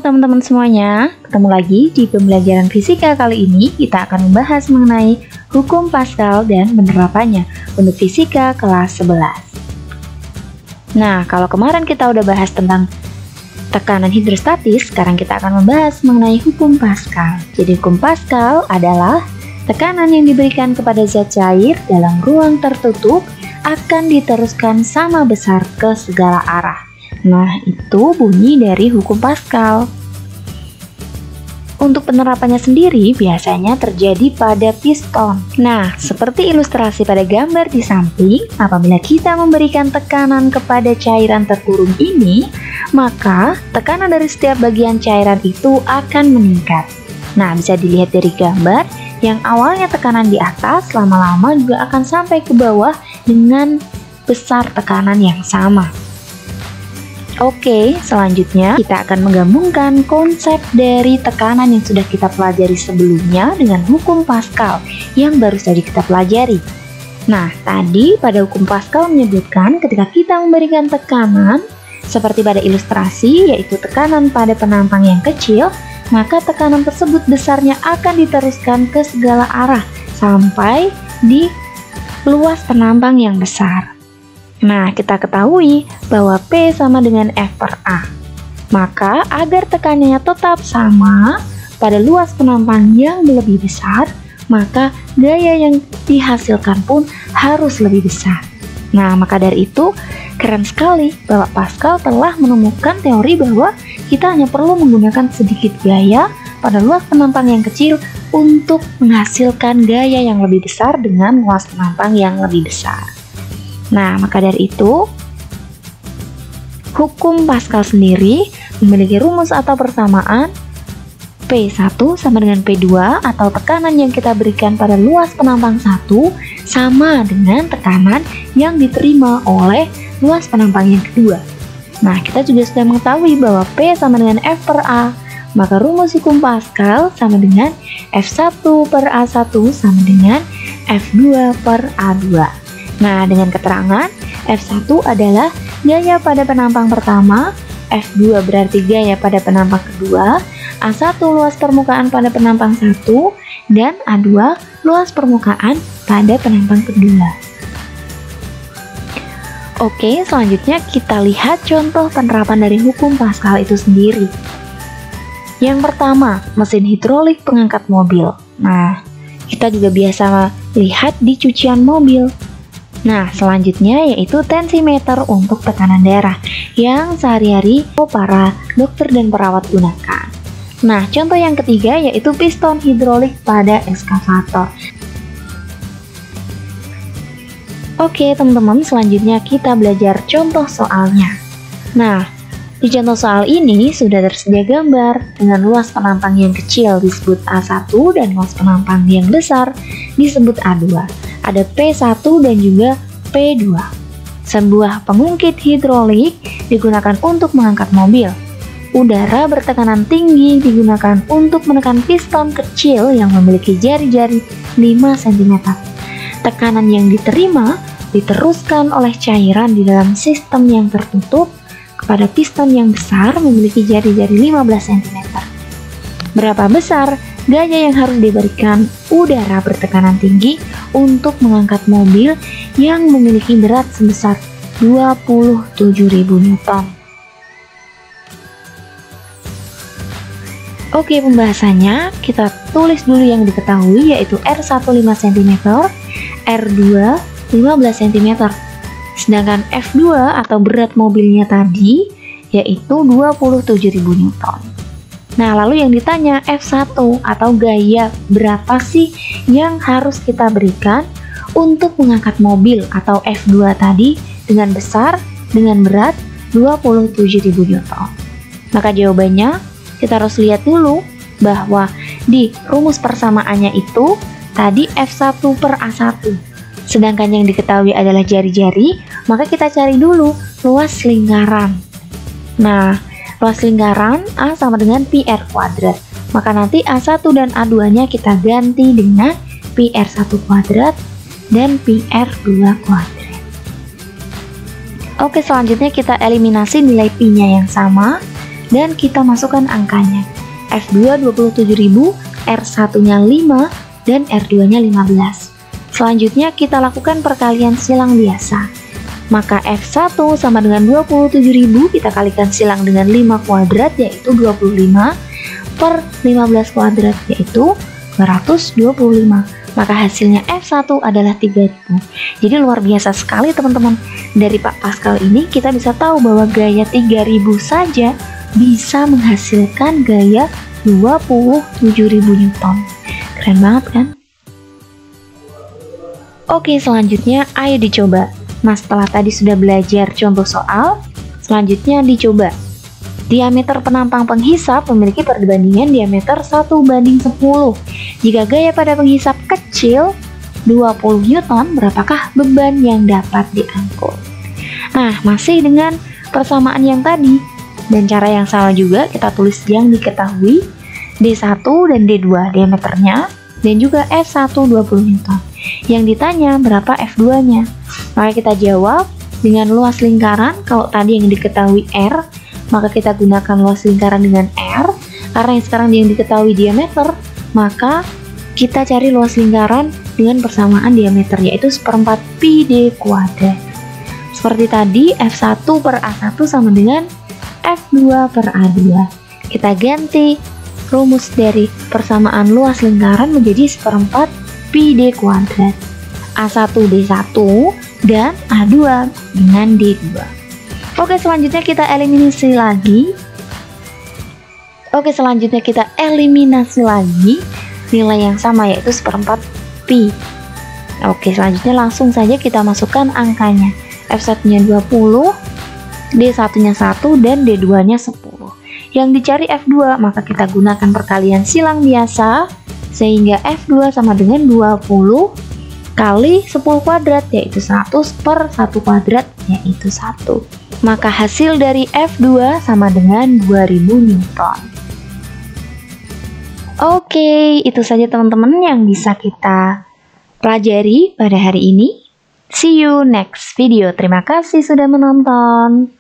teman-teman semuanya, ketemu lagi di pembelajaran fisika. Kali ini kita akan membahas mengenai hukum Pascal dan penerapannya untuk fisika kelas 11. Nah, kalau kemarin kita udah bahas tentang tekanan hidrostatis, sekarang kita akan membahas mengenai hukum Pascal. Jadi hukum Pascal adalah tekanan yang diberikan kepada zat cair dalam ruang tertutup akan diteruskan sama besar ke segala arah. Nah, itu bunyi dari hukum Pascal. Untuk penerapannya sendiri biasanya terjadi pada piston. Nah, seperti ilustrasi pada gambar di samping, apabila kita memberikan tekanan kepada cairan terkurung ini, maka tekanan dari setiap bagian cairan itu akan meningkat. Nah, bisa dilihat dari gambar, yang awalnya tekanan di atas, lama-lama juga akan sampai ke bawah dengan besar tekanan yang sama. Oke, selanjutnya kita akan menggabungkan konsep dari tekanan yang sudah kita pelajari sebelumnya dengan hukum Pascal yang baru saja kita pelajari. Nah, tadi pada hukum Pascal menyebutkan ketika kita memberikan tekanan seperti pada ilustrasi, yaitu tekanan pada penampang yang kecil, maka tekanan tersebut besarnya akan diteruskan ke segala arah sampai di luas penampang yang besar. Nah, kita ketahui bahwa P sama dengan F per A. Maka, agar tekanannya tetap sama pada luas penampang yang lebih besar, maka gaya yang dihasilkan pun harus lebih besar. Nah, maka dari itu, keren sekali bahwa Pascal telah menemukan teori bahwa kita hanya perlu menggunakan sedikit gaya pada luas penampang yang kecil untuk menghasilkan gaya yang lebih besar dengan luas penampang yang lebih besar. Nah, maka dari itu, hukum Pascal sendiri memiliki rumus atau persamaan P1 sama dengan P2 atau tekanan yang kita berikan pada luas penampang 1 sama dengan tekanan yang diterima oleh luas penampang yang kedua. Nah, kita juga sudah mengetahui bahwa P sama dengan F per A, maka rumus hukum Pascal sama dengan F1 per A1 sama dengan F2 per A2. Nah, dengan keterangan F1 adalah gaya pada penampang pertama, F2 berarti gaya pada penampang kedua, A1 luas permukaan pada penampang 1, dan A2 luas permukaan pada penampang kedua. Oke, selanjutnya kita lihat contoh penerapan dari hukum Pascal itu sendiri. Yang pertama, mesin hidrolik pengangkat mobil. Nah, kita juga biasa lihat di cucian mobil. Nah, selanjutnya yaitu tensimeter untuk tekanan darah yang sehari-hari para dokter dan perawat gunakan. Nah, contoh yang ketiga yaitu piston hidrolik pada ekskavator. Oke, teman-teman, selanjutnya kita belajar contoh soalnya. Nah, di contoh soal ini sudah tersedia gambar dengan luas penampang yang kecil disebut A1 dan luas penampang yang besar disebut A2. Ada P1 dan juga P2. Sebuah pengungkit hidrolik digunakan untuk mengangkat mobil. Udara bertekanan tinggi digunakan untuk menekan piston kecil yang memiliki jari-jari 5 cm. Tekanan yang diterima diteruskan oleh cairan di dalam sistem yang tertutup kepada piston yang besar memiliki jari-jari 15 cm. Berapa besar gaya yang harus diberikan udara bertekanan tinggi untuk mengangkat mobil yang memiliki berat sebesar 27.000 Newton? Oke, pembahasannya kita tulis dulu yang diketahui yaitu R1 5 cm, R2 15 cm. Sedangkan F2 atau berat mobilnya tadi yaitu 27.000 Newton. Nah, lalu yang ditanya F1 atau gaya berapa sih yang harus kita berikan untuk mengangkat mobil atau F2 tadi dengan besar dengan berat 27.000 Newton. Maka jawabannya kita harus lihat dulu bahwa di rumus persamaannya itu tadi F1 per A1. Sedangkan yang diketahui adalah jari-jari, maka kita cari dulu luas lingkaran. Nah, luas lingkaran A sama dengan PR kuadrat. Maka nanti A1 dan A2-nya kita ganti dengan PR1 kuadrat dan PR2 kuadrat. Oke, selanjutnya kita eliminasi nilai Pi-nya yang sama. dan kita masukkan angkanya. F2 27.000, R1-nya 5, dan R2-nya 15. Selanjutnya kita lakukan perkalian silang biasa. Maka F1 sama dengan 27.000, kita kalikan silang dengan 5 kuadrat yaitu 25, per 15 kuadrat yaitu 225. Maka hasilnya F1 adalah 3000. Jadi luar biasa sekali teman-teman. Dari Pak Pascal ini kita bisa tahu bahwa gaya 3000 saja bisa menghasilkan gaya 27.000 Newton. Keren banget kan? Oke, selanjutnya ayo dicoba. Nah, setelah tadi sudah belajar contoh soal, selanjutnya dicoba. Diameter penampang penghisap memiliki perbandingan diameter 1:10. Jika gaya pada penghisap kecil 20 Newton, berapakah beban yang dapat diangkut? Nah, masih dengan persamaan yang tadi dan cara yang sama juga, kita tulis yang diketahui D1 dan D2 diameternya, dan juga F1 20 Newton. Yang ditanya berapa F2-nya? Maka kita jawab dengan luas lingkaran. Kalau tadi yang diketahui R, maka kita gunakan luas lingkaran dengan R. Karena yang sekarang yang diketahui diameter, maka kita cari luas lingkaran dengan persamaan diameter, yaitu 1/4 pi d kuadrat. Seperti tadi, F1 per A1 sama dengan F2 per A2. Kita ganti rumus dari persamaan luas lingkaran menjadi 1/4 pi d kuadrat. A1 D1 dan A2 dengan D2. Oke, selanjutnya kita eliminasi lagi. Nilai yang sama yaitu 1/4 pi. Oke, selanjutnya langsung saja kita masukkan angkanya. F1-nya 20, D1-nya 1, dan D2-nya 10. Yang dicari F2, maka kita gunakan perkalian silang biasa, sehingga F2 sama dengan 20 kali 10 kuadrat, yaitu 100 per 1 kuadrat, yaitu 1. Maka hasil dari F2 sama dengan 2000 Newton. Oke, itu saja teman-teman yang bisa kita pelajari pada hari ini. See you next video. Terima kasih sudah menonton.